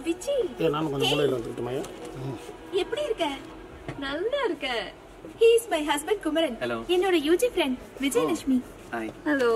விஜி. நானும் கொஞ்சம் மூலையில வந்துட்டேன். எப்படி இருக்க? நல்லா இருக்க. He is my husband Kumaran. என்னோட UG friend Vijayalakshmi. Hi. Hello.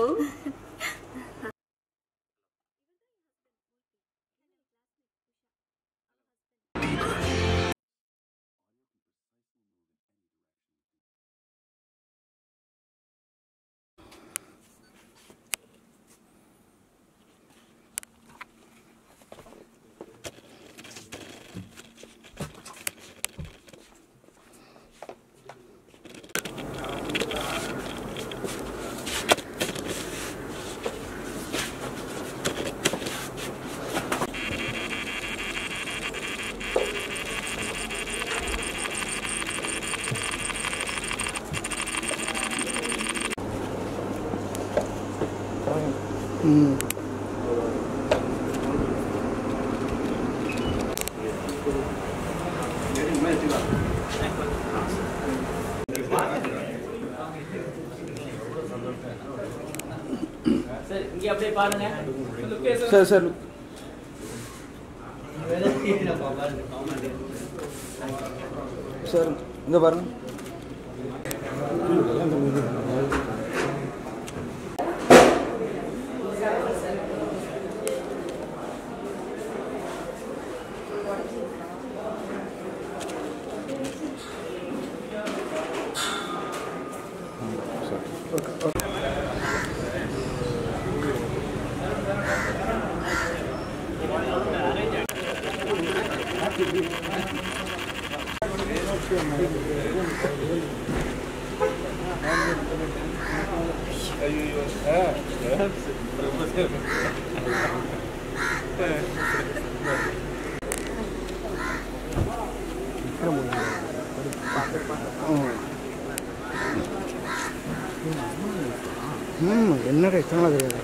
Sir sir sir இங்கே பாருங்க. என்னடா இத்தனை தெரியாது.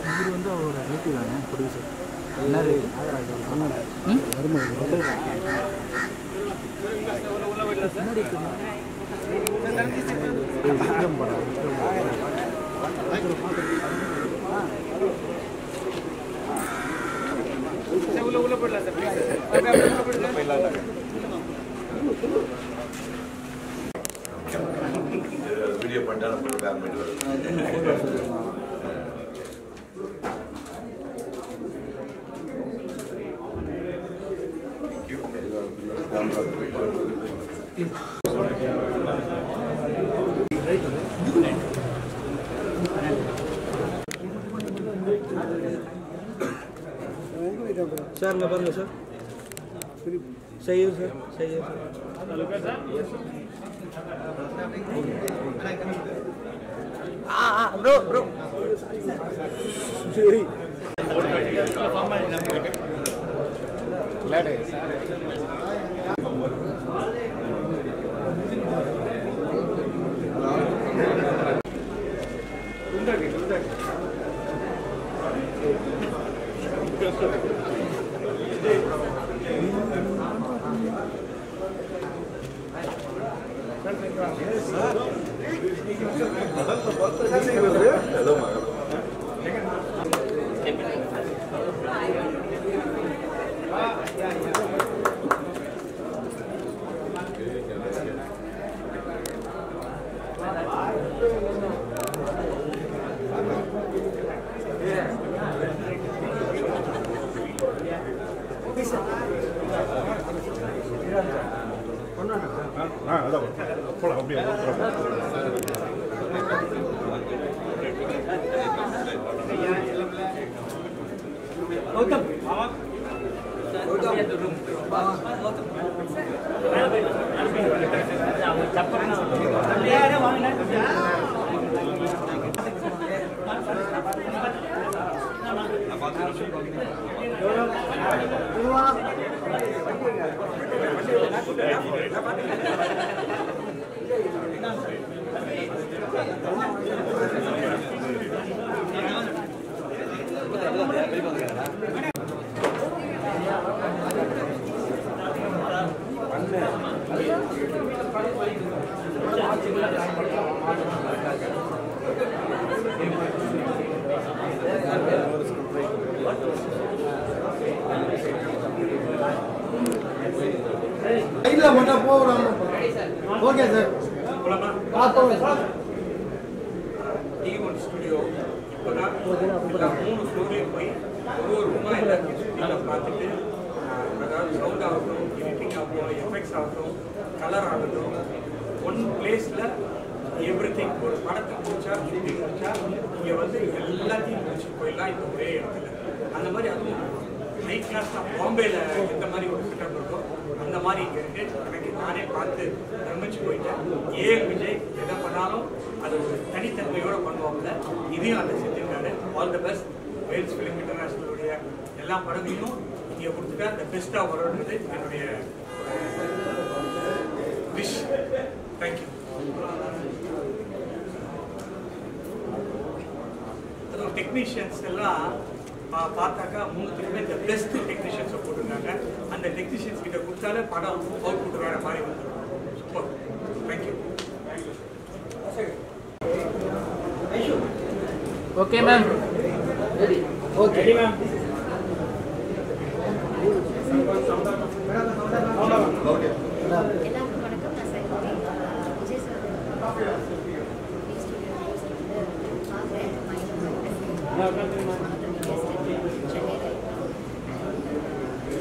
இவர் வந்து அவரோட ரிலேட்டிவ் தானே ப்ரொடியூசர். என்ன வீடியோ பண்ணிட்டா சார் இங்கே பாருங்க சார். செய்யும் சார் செய்யும் சார். ப்ரோ ப்ரோ சரி இல்ல மட்டும் போறோம். Okay sir. D1 ஸ்டுடியோ இப்போதான் 3 ஃப்ளோர்லேயும் போய் ஒரு ரூமாக எல்லாத்தையும் சுற்றிலாம் பார்த்துட்டு அதாவது சவுண்ட் ஆகட்டும், எடிட்டிங் ஆகட்டும், எஃபெக்ட்ஸ் ஆகட்டும், கலர் ஆகட்டும், ஒன் பிளேஸில் எவ்ரிதிங். ஒரு படத்தை முடிச்சா ஷூட்டிங் முடிச்சா இங்கே வந்து எல்லாத்தையும் முடிச்சுட்டு போயிடலாம் இப்போ ஒரே இடத்துல. அந்த மாதிரி அதுவும் ஹை கிளாஸாக பாம்பேயில் எந்த மாதிரி ஒரு செட்டப் இருக்கோ அந்த மாதிரி இங்கே இருக்குது. எனக்கு நானே பார்த்து பிரமிச்சு போயிட்டேன். ஏஎல் விஜய் எதை பண்ணாலும் அது ஒரு தனித்தன்மையோடு பண்ணுவாங்க. இதையும் அதை செஞ்சுருக்காரு. All the best. Vels film இன்டர்நேஷனலுடைய எல்லா படங்களையும் இங்கே கொடுத்துட்டா அந்த பெஸ்ட்டாக வரும்ன்றது என்னுடைய விஷ். தேங்க்யூ. அதுவும் டெக்னீஷியன்ஸ் எல்லாம் பார்த்தாக்கா 3 இந்த பெஸ்ட் டெக்னீஷியன்ஸை போட்டிருக்காங்க. அந்த டெக்னீஷியன்ஸ் கிட்ட கொடுத்தாலே படம் அவுட்புட் வேற மாதிரி வந்துடும். Super. Thank you. Okay ma'am. Okay ma'am. Okay. எல்லாருக்கும் வணக்கம். நான் சைகோவி Vijay sir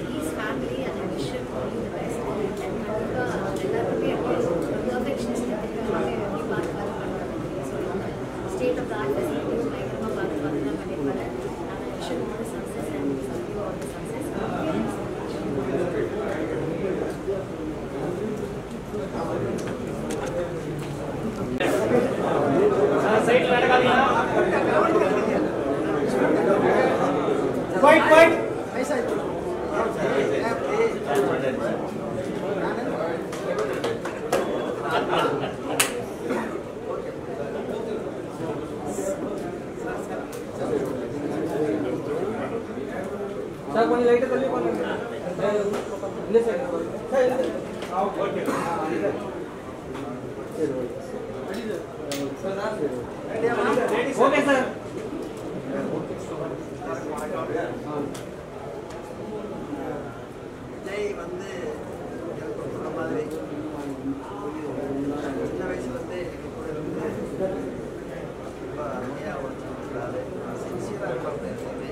his family and vision all the best. கண்டிப்பாக எல்லாருமே பர்ஃபெக்ஷன்ஸ் எல்லாமே எப்படி பார்த்து பண்ணுவாங்க. State of the art facilities பயங்கரமாக பார்த்து தான் பண்ணியிருப்பாரு. ஆனால் vision all the success and சர்வியூ all the success. Quiet. Sir கொஞ்சம் லைட்டா தள்ளி பண்ணுங்க. இல்ல sir. Okay. Okay sir. Vijay வந்து எனக்கு சொன்ன மாதிரி சின்ன வயசுலேருந்தே எங்கள் கூட இருந்து ரொம்ப அருமையாக உழைச்சிருக்கிறாரு. சின்சியராக இருப்பாங்க எல்லாமே.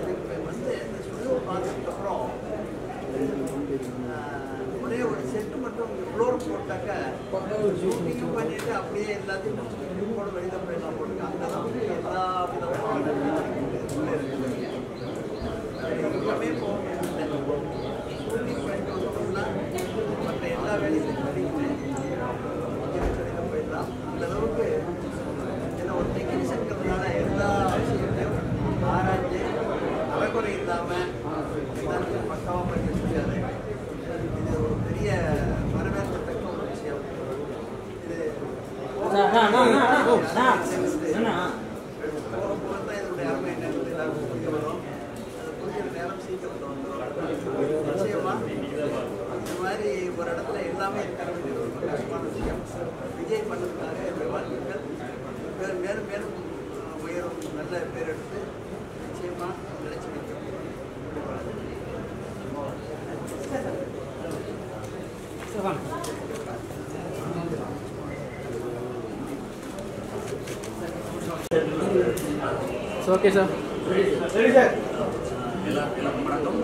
எனக்கு வந்து இந்த ஸ்டுடியோ பார்த்ததுக்கப்புறம் ஒரே ஒரு செட்டு மட்டும் ஃப்ளோர் போட்டாக்க ஷூட்டிங்கும் பண்ணிட்டு அப்படியே எல்லாத்தையும் போட வெளியில் போயிடலாம் போட்டுக்க அந்த அளவுக்கு எல்லா விதமான எல்லாமே போகணும். ஷூட்டிங் பண்ணிட்டு வந்தோம்னா மற்ற எல்லா வேலையும் பண்ணிக்கிட்டு வெளியில் போயிடலாம். அந்த அளவுக்கு ஏன்னா ஒரு டெக்னீஷியன்கிறதுனால எல்லா விஷயத்தையும் ஆராய்ச்சி அறக்குறை இல்லாமல் எல்லாத்தையும் பக்காவாக பண்ணி வச்சுருக்காரு. இது ஒரு பெரிய வரவேற்கத்தக்க ஒரு விஷயம். இது போகும்போது தான் இதனுடைய அருமை என்னன்னு எல்லாருக்கும் புரிய வரும். அது புரிஞ்சுற நேரம் சீக்கிரம் வந்துடும். நிச்சயமா இந்த மாதிரி ஒரு இடத்துல எல்லாமே இருக்கிறது ஒரு கஷ்டமான விஷயம். விஜய் பண்ணதுக்காக என்னுடைய வாழ்த்துக்கள். மேலும் மேலும் உயரும் நல்ல பேர் எடுத்து நிச்சயமா நினைச்சு வைக்கும். Okay sir. சரி சார். எல்லாருக்கும் வணக்கம்.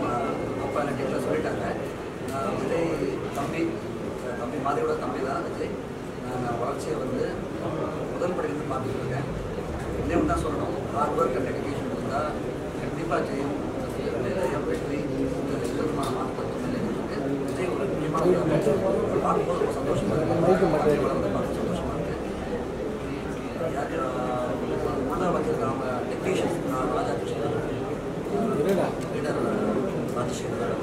அப்பா எனக்கு எல்லாம் சொல்லிட்டாங்க. விஜய் தம்பி மாதிரியோட தம்பி தான் விஜய். நான் வளர்ச்சியை வந்து முதல் படையிலிருந்து பார்த்துட்டு இருக்கேன். என்ன தான் சொல்லணும், ஹார்ட் ஒர்க் அண்ட் டெடிகேஷன் இருந்தால் கண்டிப்பாக ஜெயம். வெற்றி விதமான மாற்றத்தை நிலைக்கு விஜய் ஒரு முக்கியமான பார்க்கும்போது ரொம்ப சந்தோஷமாக இருக்குது. பார்க்க சந்தோஷமாக இருக்குது. உள்ள வந்திருக்காங்க டெக்னீஷியன்ஸ் ராஜா கிருஷ்ணன், லீடர் ராஜசேகர்,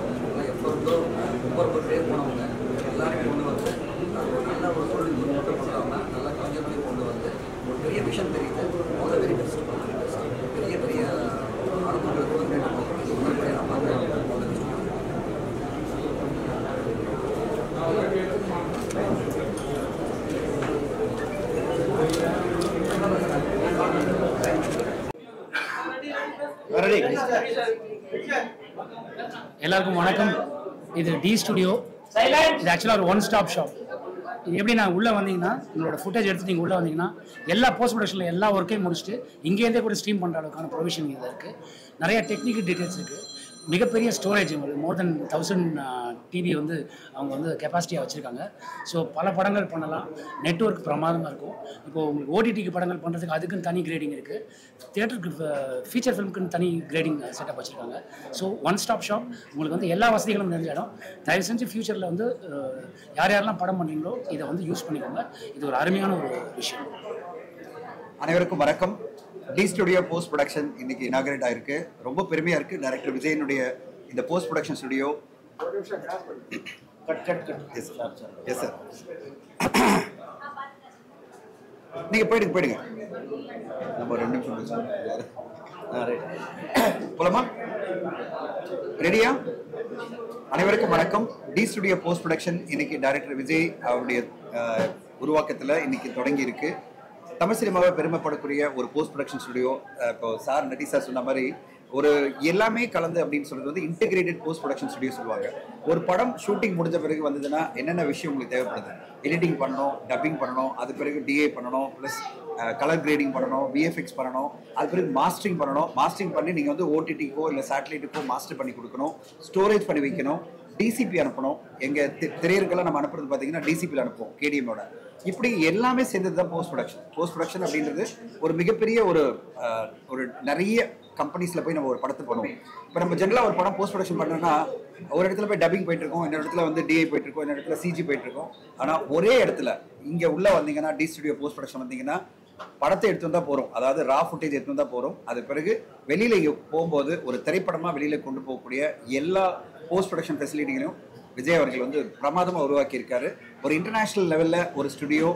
எப்பொழுதோ ஒவ்வொரு பேர் போனவங்க எல்லாரையும் கொண்டு வந்து நல்ல ஒரு தொழில் மட்டும் பண்ணாமல் நல்ல கலைஞர்களையும் கொண்டு வந்து ஒரு பெரிய விஷன் தெரியுது. முதல் வெரி பெஸ்ட் பெரிய பெரிய அனுபவங்களை கூட கேட்டு இது உண்மையாக நான் பார்க்குறேன். முதல் பெஸ்ட். ரெடி. எல்லாருக்கும் வணக்கம். இது டி ஸ்டுடியோ. இது ஆக்சுவலாக ஒரு ஒன் ஸ்டாப் ஷாப். இது எப்படி நான் உள்ளே வந்தீங்கன்னா உங்களோட ஃபுட்டேஜ் எடுத்து நீங்கள் உள்ளே வந்தீங்கன்னா எல்லா போஸ்ட் ப்ரொடக்ஷனில் எல்லா ஒர்க்கையும் முடிச்சுட்டு இங்கேருந்தே கூட ஸ்ட்ரீம் பண்ணுற அளவுக்கான ப்ரொவிஷன் இதில் இருக்குது. நிறைய டெக்னிக்கல் டீட்டெயில்ஸ் இருக்குது. மிகப்பெரிய ஸ்டோரேஜ் உங்களுக்கு மோர் தென் 1000 டிவி வந்து அவங்க வந்து கெப்பாசிட்டியாக வச்சுருக்காங்க. ஸோ பல படங்கள் பண்ணலாம். நெட்வொர்க் பிரமாதமாக இருக்கும். இப்போது உங்களுக்கு ஓடிடிக்கு படங்கள் பண்ணுறதுக்கு அதுக்குன்னு தனி கிரேடிங் இருக்குது. தியேட்டருக்கு ஃபீச்சர் ஃபிலிமுக்குன்னு தனி கிரேடிங் செட்டப் வச்சுருக்காங்க. So one stop shop. உங்களுக்கு வந்து எல்லா வசதிகளும் நிறைஞ்ச இடம். தயவு செஞ்சு ஃபியூச்சரில் வந்து யார் யாரெல்லாம் படம் பண்ணுறீங்களோ இதை வந்து யூஸ் பண்ணிக்கோங்க. இது ஒரு அருமையான ஒரு விஷயம். அனைவருக்கும் வணக்கம். டி ஸ்டுடியோ போஸ்ட் ப்ரொடக்ஷன் இன்னைக்கு இனாகரேட் ஆயிருக்கு. ரொம்ப பெருமையா இருக்கு. டைரக்டர் விஜயனுடைய இந்த post production studio. Yes sir, நீங்க போயிடுங்க. நம்ம 2 நிமிஷம் போலாமா? ரெடியா? அனைவருக்கும் வணக்கம். டி ஸ்டுடியோ போஸ்ட் ப்ரொடக்ஷன் இன்னைக்கு டைரக்டர் விஜய் அவருடைய உருவாக்கத்துல இன்னைக்கு தொடங்கி இருக்கு. தமிழ் சினிமாவை பெருமைப்படக்கூடிய ஒரு போஸ்ட் ப்ரொடக்ஷன் ஸ்டுடியோ. இப்போ சார் நட்டி சார் சொன்ன மாதிரி ஒரு எல்லாமே கலந்து அப்படின்னு சொல்றது வந்து இன்டெகிரேட்டட் போஸ்ட் ப்ரொடக்ஷன் ஸ்டுடியோ சொல்லுவாங்க. ஒரு படம் ஷூட்டிங் முடிஞ்ச பிறகு வந்ததுன்னா என்னென்ன விஷயம் உங்களுக்கு தேவைப்படுது? எடிட்டிங் பண்ணணும், டப்பிங் பண்ணணும், அது பிறகு டிஏ பண்ணணும், ப்ளஸ் கலர் கிரேடிங் பண்ணணும், விஎஃப்எக்ஸ் பண்ணணும், அது பிறகு மாஸ்டரிங் பண்ணணும். மாஸ்டரிங் பண்ணி நீங்கள் வந்து ஓடிடிக்கோ இல்லை சேட்டலைட்டுக்கோ மாஸ்டர் பண்ணி கொடுக்கணும், ஸ்டோரேஜ் பண்ணி வைக்கணும், டிசிபி அனுப்பணும். எங்கள் திரையர்கள்லாம் நம்ம அனுப்புறது பார்த்தீங்கன்னா டிசிபியில் அனுப்புவோம் கேடிஎம்மோட. இப்படி எல்லாமே சேர்ந்தது தான் போஸ்ட் ப்ரொடக்ஷன். போஸ்ட் ப்ரொடக்ஷன் அப்படின்றது ஒரு மிகப்பெரிய ஒரு நிறைய கம்பெனிஸில் போய் நம்ம ஒரு படத்தை பண்ணுவோம். இப்போ நம்ம ஜென்ரலாக ஒரு படம் போஸ்ட் ப்ரொடக்ஷன் பண்ணுறோன்னா ஒரு இடத்துல போய் டப்பிங் போயிட்டு இருக்கோம், இன்னொரு இடத்துல வந்து டிஐ போயிட்டு இருக்கோம், இன்னொரு இடத்துல சிஜி போயிட்டு இருக்கோம். ஆனால் ஒரே இடத்துல இங்கே உள்ள வந்தீங்கன்னா டி ஸ்டுடியோ போஸ்ட் ப்ரொடக்ஷன் வந்தீங்கன்னா படத்தை எடுத்து வந்தால் போகிறோம். அதாவது ரா ஃபுட்டேஜ் எடுத்து வந்தால் போகிறோம். அது பிறகு வெளியில் போகும்போது ஒரு திரைப்படமாக வெளியில் கொண்டு போகக்கூடிய எல்லா போஸ்ட் ப்ரொடக்ஷன் ஃபெசிலிட்டிகளையும் விஜய் அவர்கள் வந்து பிரமாதமாக உருவாக்கி இருக்காரு. ஒரு இன்டர்நேஷ்னல் லெவலில் ஒரு ஸ்டுடியோ,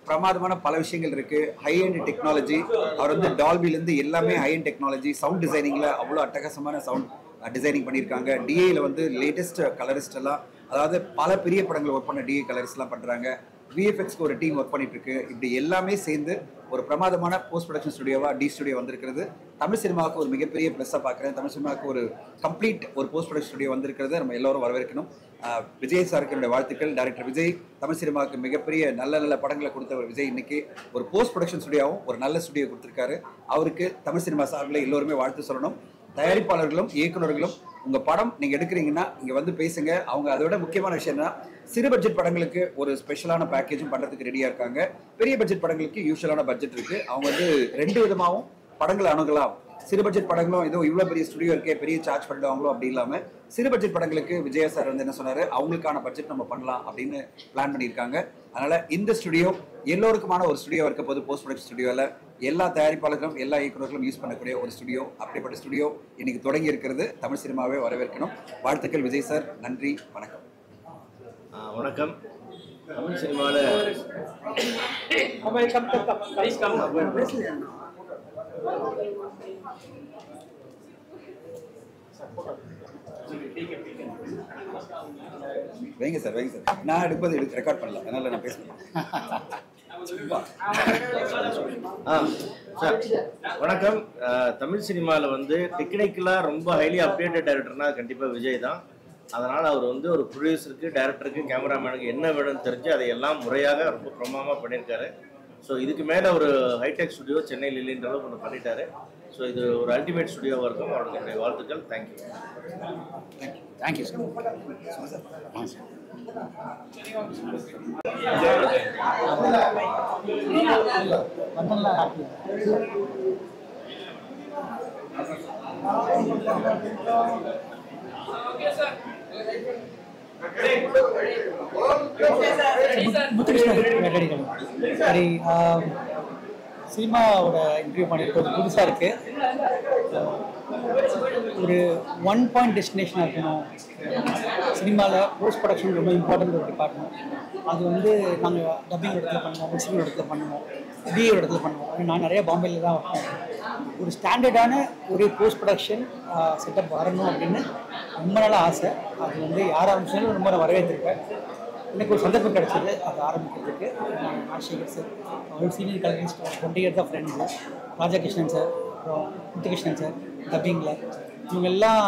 பிரமாதமான பல விஷயங்கள் இருக்கு. High and technology. அவர் வந்து டால்பிலேருந்து எல்லாமே ஹை அண்ட் டெக்னாலஜி. சவுண்ட் டிசைனிங்கில் அவ்வளோ அட்டகாசமான சவுண்ட் டிசைனிங் பண்ணியிருக்காங்க. டிஏயில் வந்து லேட்டஸ்ட் கலரிஸ்ட் எல்லாம், அதாவது பல பெரிய படங்கள் ஒர்க் பண்ண டிஏ கலரிஸ்ட்லாம் பண்ணுறாங்க. விஎஃப்எக்ஸ்க்கு ஒரு டீம் ஒர்க் பண்ணிட்டு இருக்கு. இப்படி எல்லாமே சேர்ந்து ஒரு பிரமாதமான போஸ்ட் ப்ரொடக்ஷன் ஸ்டுடியோவா டி ஸ்டுடியோ வந்திருக்கிறது. தமிழ் சினிமாவுக்கு ஒரு மிகப்பெரிய ப்ளஸ்ஸாக பார்க்குறேன். தமிழ் சினிமாவுக்கு ஒரு கம்ப்ளீட் ஒரு போஸ்ட் ப்ரொடக்ஷன் ஸ்டுடியோ வந்திருக்கிறத நம்ம எல்லோரும் வரவேற்கணும். விஜய் சாருக்கு என்னுடைய வாழ்த்துக்கள். டைரக்டர் விஜய் தமிழ் சினிமாவுக்கு மிகப்பெரிய நல்ல படங்களை கொடுத்த ஒரு விஜய் இன்னைக்கு ஒரு போஸ்ட் ப்ரொடக்ஷன் ஸ்டுடியோவும் ஒரு நல்ல ஸ்டுடியோ கொடுத்துருக்காரு. அவருக்கு தமிழ் சினிமா சார்பில் எல்லோருமே வாழ்த்து சொல்லணும். தயாரிப்பாளர்களும் இயக்குநர்களும் உங்கள் படம் நீங்கள் எடுக்கிறீங்கன்னா இங்கே வந்து பேசுங்க. அவங்க அதை விட முக்கியமான விஷயம் என்ன, சிறு பட்ஜெட் படங்களுக்கு ஒரு ஸ்பெஷலான பேக்கேஜும் பண்ணுறதுக்கு ரெடியாக இருக்காங்க. பெரிய பட்ஜெட் படங்களுக்கு யூஸ்வலான பட்ஜெட் இருக்குது. அவங்க வந்து 2 விதமாகவும் படங்களை அணுகலாம். சிறு பட்ஜெட் படங்களும் ஏதோ இவ்வளோ பெரிய ஸ்டுடியோ இருக்கே பெரிய சார்ஜ் பண்ணிடுவாங்களோ அப்படி இல்லாமல் சிறு பட்ஜெட் படங்களுக்கு விஜயா சார் வந்து என்ன சொன்னார், அவங்களுக்கான பட்ஜெட் நம்ம பண்ணலாம் அப்படின்னு பிளான் பண்ணியிருக்காங்க. அதனால் இந்த ஸ்டுடியோ எல்லோருக்குமான ஒரு ஸ்டுடியோ இருக்க போது போஸ்ட் ப்ரொடக்ஷன் ஸ்டுடியோவில் எல்லா தயாரிப்பாளர்களும் எல்லா இயக்குநர்களும் யூஸ் பண்ணக்கூடிய ஒரு ஸ்டுடியோ. அப்படிப்பட்ட ஸ்டுடியோ இன்னைக்கு தொடங்கி இருக்கிறது. தமிழ் சினிமாவே வரவேற்கணும். வாழ்த்துக்கள் விஜய் சார். நன்றி, வணக்கம். வணக்கம். தமிழ் சினிமாவில் வைங்க சார். நான் எடுப்பது ரெக்கார்ட் பண்ணல, அதனால நான் பேசுறேன். சார் வணக்கம். தமிழ் சினிமாவில் வந்து டெக்னிக்கலாக ரொம்ப ஹைலி அப்டேட்டட் டைரக்டர்னா கண்டிப்பாக விஜய் தான். அதனால் அவர் வந்து ஒரு ப்ரொடியூசருக்கு, டைரக்டருக்கு, கேமராமேனுக்கு என்ன வேணும்னு தெரிஞ்சு அதை எல்லாம் முறையாக ரொம்ப பிரமாதமாக பண்ணியிருக்காரு. ஸோ இதுக்கு மேலே ஒரு ஹைடெக் ஸ்டுடியோ சென்னை லில்லின்ற அளவுக்கு ஒன்று பண்ணிட்டாரு. ஸோ இது ஒரு அல்டிமேட் ஸ்டுடியோவாக இருக்கும். அவருக்கு என்னுடைய வாழ்த்துக்கள். Thank you sir. சரி, சினிமாவோட இன்டர்வியூ பண்ணியிருக்கிறது புதுசாக இருக்குது. ஒரு 1 பாயிண்ட் டெஸ்டினேஷனாக இருக்கணும். சினிமாவில் போஸ்ட் ப்ரொடக்ஷன் ரொம்ப இம்பார்ட்டன்ட் ஒரு டிபார்ட்மெண்ட். அது வந்து நாங்கள் டப்பிங் இடத்துல பண்ணுவோம், மிக்சிங் இடத்துல பண்ணுவோம், டிஏ இடத்துல பண்ணுவோம். நான் நிறைய பாம்பேயில் தான் இருக்கேன். ஒரு ஸ்டாண்டர்டான ஒரு போஸ்ட் ப்ரொடக்ஷன் செட்டப் வரணும் அப்படின்னு ரொம்ப நாள் ஆசை. அது வந்து யார் ஆரம்பிச்சாலும் ரொம்ப நான் வரவேற்றிருக்கேன். எனக்கு ஒரு சந்தர்ப்பம் கிடச்சிது அது ஆரம்பிக்கிறதுக்கு. ராஜசேகர் சார், அவர் senior colourist, 20 years of friends, Rajakrishnan sir, அப்புறம் முத்துகிருஷ்ணன் சார், டப்பிங்கில். இவங்க எல்லாம்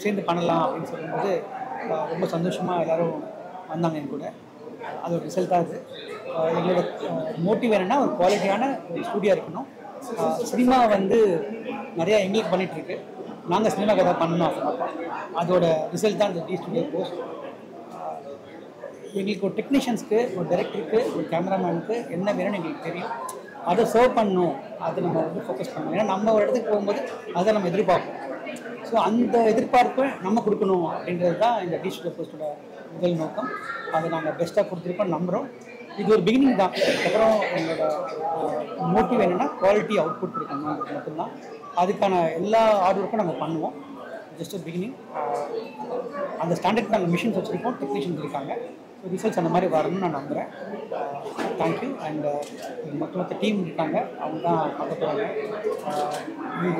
சேர்ந்து பண்ணலாம் அப்படின்னு சொல்லும்போது ரொம்ப சந்தோஷமாக எல்லோரும் வந்தாங்க என் கூட. அது ஒரு ரிசல்ட்டாக அது. எங்களோட மோட்டிவ் என்னென்னா ஒரு குவாலிட்டியான ஒரு ஸ்டூடியோ இருக்கணும். சினிமா வந்து நிறையா எங்களுக்கு பண்ணிகிட்ருக்கு, நாங்கள் சினிமாவுக்கு எதாவது பண்ணணும் ஆசைப்பட்டோம். அதோட ரிசல்ட் தான் இந்த டி ஸ்டுடியோ போஸ்ட். எங்களுக்கு ஒரு டெக்னீஷியன்ஸ்க்கு, ஒரு டைரக்டருக்கு, ஒரு கேமராமேனுக்கு என்ன வேணும்னு எங்களுக்கு தெரியும். அதை சர்வ் பண்ணணும், அதை நம்ம வந்து ஃபோக்கஸ் பண்ணணும். ஏன்னா நம்ம ஒரு இடத்துக்கு போகும்போது அதை நம்ம எதிர்பார்ப்போம். ஸோ அந்த எதிர்பார்ப்பை நம்ம கொடுக்கணும் அப்படின்றது தான் இந்த டி ஸ்டுடியோ போஸ்ட்டோட முதல் நோக்கம். அதை நாங்கள் பெஸ்ட்டாக கொடுத்துருக்கோம் நம்புகிறோம். இது ஒரு பிகினிங் தான். அதுக்கப்புறம் எங்களோட மோட்டிவ் என்னென்னா குவாலிட்டி அவுட்புட் இருக்கணுங்கிறது மட்டும்தான். அதுக்கான எல்லா ஹார்ட் ஒர்க்கும் நாங்கள் பண்ணுவோம். ஜஸ்ட் ஒரு பிகினிங். அந்த ஸ்டாண்டர்ட் நாங்கள் மிஷின்ஸ் வச்சுருக்கோம், டெக்னீஷியன்ஸ் இருக்காங்க. ஸோ ரிசல்ட்ஸ் அந்த மாதிரி வரணும்னு நான் நம்புகிறேன். தேங்க்யூ. அண்ட் மொத்த டீம் இருக்காங்க, அவங்க தான் பார்க்க போகிறாங்க.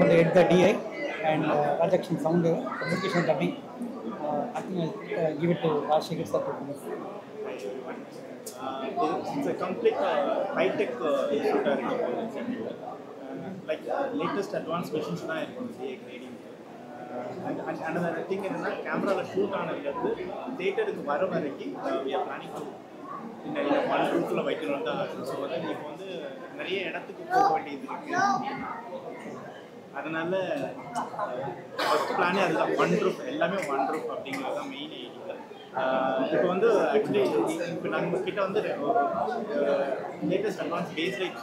கொண்டு எடுத்த டிஐ அண்ட் ராஜாக்ஷன் sound communication dubbing. I think I'll give it to Rajshekhar sir. It's a complete high-tech shooter. Like latest advanced machines தான் இருக்கும் DA grading. And another thing என்னன்னா கேமராவில் ஷூட் ஆனதுலேருந்து தேட்டருக்கு வர வரைக்கும் we are planning to இந்த one ரூட்டில் வைக்கணும்னு தான். ஸோ வந்து இப்போ வந்து நிறைய இடத்துக்கு போக வேண்டியது இருக்குது. அதனால ஃபஸ்ட் பிளானே அதுதான், ஒன் ரூப், எல்லாமே ஒன் ரூப் அப்படிங்கிறது தான் மெயின் ஐடியா. இப்போ வந்து ஆக்சுவலி இப்போ நாங்கள் கிட்ட வந்து லேட்டஸ்ட் அட்வான்ஸ் பேஸ்லைட்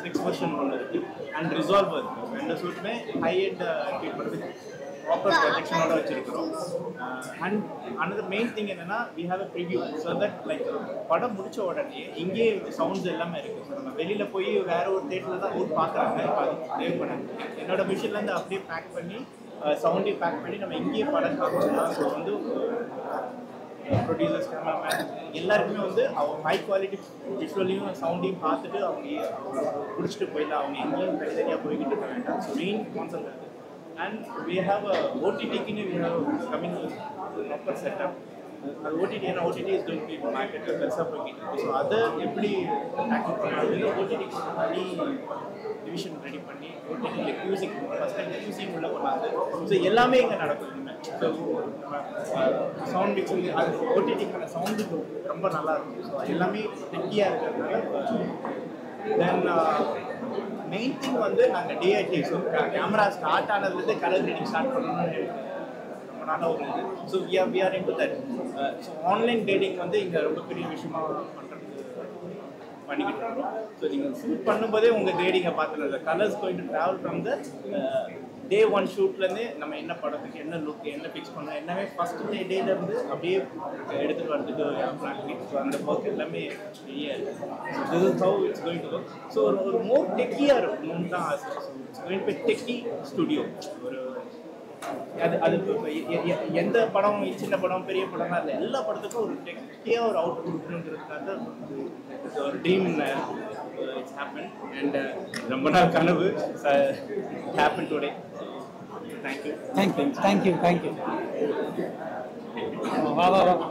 6 வெர்ஷன் ஒன்று இருக்குது அண்ட் ரிசால்வர் இருக்குது. ரெண்டு சூட்டுமே high end treatment with proper ப்ரொடெக்ஷனோட வச்சுருக்கிறோம். அண்ட் அனதர் மெயின் திங் என்னென்னா we have a preview. So that like படம் முடித்த உடனே இங்கே சவுண்ட்ஸ் எல்லாமே இருக்குது. ஸோ நம்ம வெளியில் போய் வேறு ஒரு தேட்டரில் தான் ஊர் பார்க்குறாங்க. இப்போ அது தேவைப்படாது. என்னோடய மிஷின்லேருந்து அப்படியே பேக் பண்ணி சவுண்டையும் பேக் பண்ணி நம்ம இங்கேயே படம் காமிச்சிடலாம். ஸோ வந்து ப்ரொடியூசர்ஸ், கேமராமேன் எல்லாருக்குமே வந்து அவங்க ஹை குவாலிட்டி விஷுவலையும் சவுண்டையும் பார்த்துட்டு அவங்க பிடிச்சிட்டு போயிடலாம். அவங்க எங்கேயும் தனித்தனியாக போய்கிட்டு இருக்க வேண்டாம். ஸோ மெயின் கான்செப்ட் அது. And we have a OTT we have coming proper setup. OTT and OTT is going to be marketed பெருசாக போய்கிட்டு இருக்கு. ஸோ அதை எப்படி டேக்கிள் பண்ணாலும் ஓடிடிக்கு முன்னாடி டிவிஷன் ரெடி பண்ணி ஓடிடியில் கியூசிங் ஃபஸ்ட் டைம் கியூசிங் உள்ள கொண்டாந்து ஸோ எல்லாமே இங்கே நடக்கும். இனிமேல் ஸோ சவுண்ட் மிக்சிங் அது ஓடிடிக்கான சவுண்டு ரொம்ப நல்லாயிருக்கும். ஸோ எல்லாமே டெக்கியாக இருக்கிறதுனால தென் மெயின் திங் வந்து நாங்கள் டிஐடி ஸோ கேமரா ஸ்டார்ட் ஆனதுலேருந்து கலர் கிரேடிங் ஸ்டார்ட் பண்ணணும்னு ரொம்ப நாளாக ஒரு இது. So we are into that. So online grading வந்து இங்கே ரொம்ப பெரிய விஷயமாக பண்ணுறதுக்கு பண்ணிக்கிட்டு இருக்கோம். ஸோ நீங்கள் ஷூட் பண்ணும்போதே உங்கள் கிரேடிங்கை பார்த்துருங்க. Colours going to travel from the day one ஷூட்லேருந்து நம்ம என்ன படத்துக்கு என்ன லுக் என்ன ஃபிக்ஸ் பண்ணோம் எல்லாமே ஃபஸ்ட்டு டேலேருந்து அப்படியே எடுத்துகிட்டு வரதுக்கு பிளான் பண்ணிட்டு. ஸோ அந்த ஒர்க் எல்லாமே ரெடியாக இருக்குது. So this is how it's going to work. So ஒரு மோர் டெக்கியாக இருக்கணும்னு தான் ஆசை. So it's going to techie studio. ஒரு அது எந்த படம் சின்ன படம் பெரிய படம்லாம் இல்லை, எல்லா படத்துக்கும் ஒரு டெக்கியாக ஒரு அவுட் கொடுக்கணுங்கிறதுக்காக ஒரு ட்ரீம் இட்ஸ் ஹேப்பன். அண்ட் ரொம்ப நாள் கனவு happen today. Thank you thank you thank you thank you. வா வா வா.